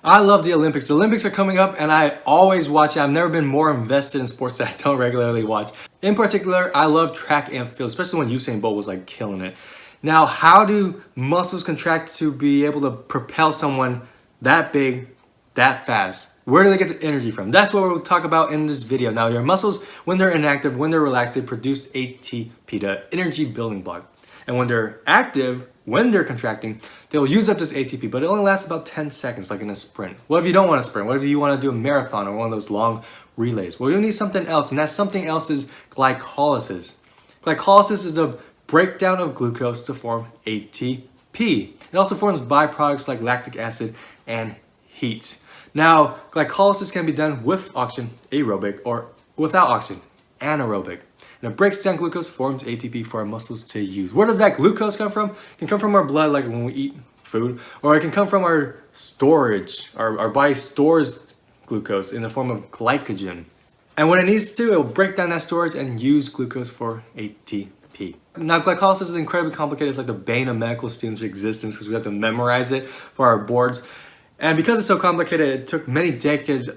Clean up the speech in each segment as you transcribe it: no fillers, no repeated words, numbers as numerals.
I love the Olympics. The Olympics are coming up and I always watch it. I've never been more invested in sports that I don't regularly watch. In particular, I love track and field, especially when Usain Bolt was like killing it. Now, how do muscles contract to be able to propel someone that big, that fast? Where do they get the energy from? That's what we'll talk about in this video. Now, your muscles, when they're inactive, when they're relaxed, they produce ATP, the energy building block. And when they're active, when they're contracting, they'll use up this ATP, but it only lasts about 10 seconds, like in a sprint. What if you don't want to sprint? What if you want to do a marathon or one of those long relays? Well, you'll need something else, and that something else is glycolysis. Glycolysis is the breakdown of glucose to form ATP. It also forms byproducts like lactic acid and heat. Now, glycolysis can be done with oxygen, aerobic, or without oxygen, anaerobic. And it breaks down glucose, forms ATP for our muscles to use. Where does that glucose come from? It can come from our blood, like when we eat food, or it can come from our storage. Our body stores glucose in the form of glycogen. And when it needs to, it will break down that storage and use glucose for ATP. Now, glycolysis is incredibly complicated. It's like the bane of medical students' existence because we have to memorize it for our boards. And because it's so complicated, it took many decades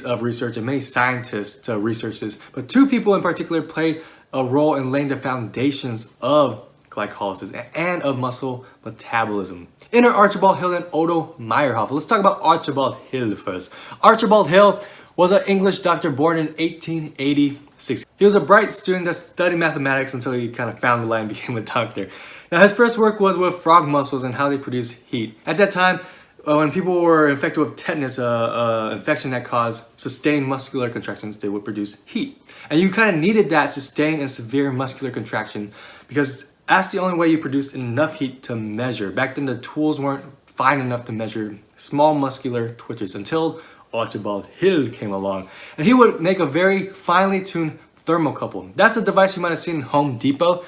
of research and many scientists to research this. But two people in particular played a role in laying the foundations of glycolysis and of muscle metabolism. Enter Archibald Hill and Otto Meyerhof. Let's talk about Archibald Hill first. Archibald Hill was an English doctor born in 1886. He was a bright student that studied mathematics until he kind of found the light and became a doctor. Now, his first work was with frog muscles and how they produce heat. At that time, when people were infected with tetanus, infection that caused sustained muscular contractions, they would produce heat. And you kind of needed that sustained and severe muscular contraction because that's the only way you produced enough heat to measure. Back then, the tools weren't fine enough to measure small muscular twitches until Archibald Hill came along. And he would make a very finely tuned thermocouple. That's a device you might have seen in Home Depot.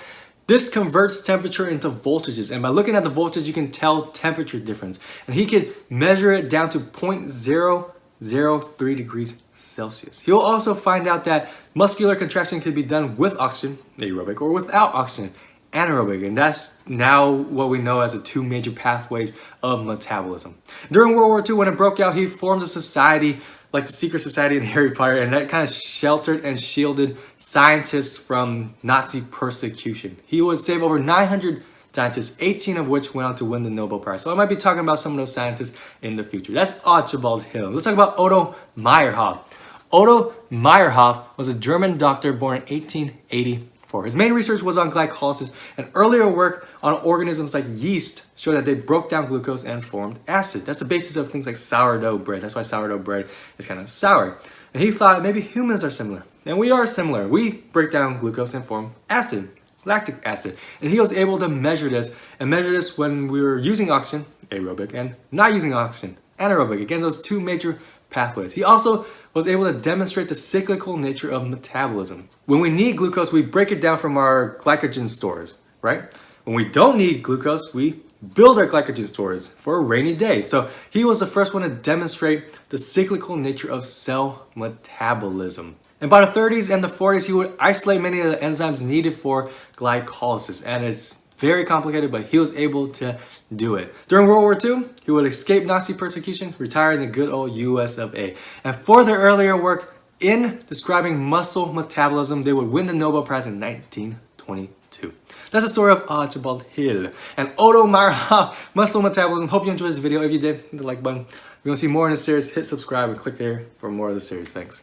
This converts temperature into voltages, and by looking at the voltage, you can tell temperature difference. And he could measure it down to 0.003 degrees Celsius. He'll also find out that muscular contraction can be done with oxygen, aerobic, or without oxygen, anaerobic. And that's now what we know as the two major pathways of metabolism. During World War II, when it broke out, he formed a society like the secret society in Harry Potter, and that kind of sheltered and shielded scientists from Nazi persecution. He would save over 900 scientists, 18 of which went on to win the Nobel Prize. So I might be talking about some of those scientists in the future. That's Archibald Hill. Let's talk about Otto Meyerhof. Otto Meyerhof was a German doctor born in 1884. His main research was on glycolysis, and earlier work on organisms like yeast showed that they broke down glucose and formed acid. That's the basis of things like sourdough bread. That's why sourdough bread is kind of sour. And he thought maybe humans are similar. And we are similar. We break down glucose and form acid, lactic acid. And he was able to measure this, and measure this when we were using oxygen, aerobic, and not using oxygen, anaerobic. Again, those two major pathways. He also was able to demonstrate the cyclical nature of metabolism. When we need glucose, we break it down from our glycogen stores, right? When we don't need glucose, we build our glycogen stores for a rainy day. So he was the first one to demonstrate the cyclical nature of cell metabolism. And by the 30s and the 40s, he would isolate many of the enzymes needed for glycolysis. And it's very complicated, but he was able to do it. During World War II, he would escape Nazi persecution, retire in the good old US of A. And for their earlier work in describing muscle metabolism, they would win the Nobel Prize in 1922. That's the story of Archibald Hill and Otto Meyerhof, muscle metabolism. Hope you enjoyed this video. If you did, hit the like button. If you want to see more in this series, hit subscribe and click here for more of the series. Thanks.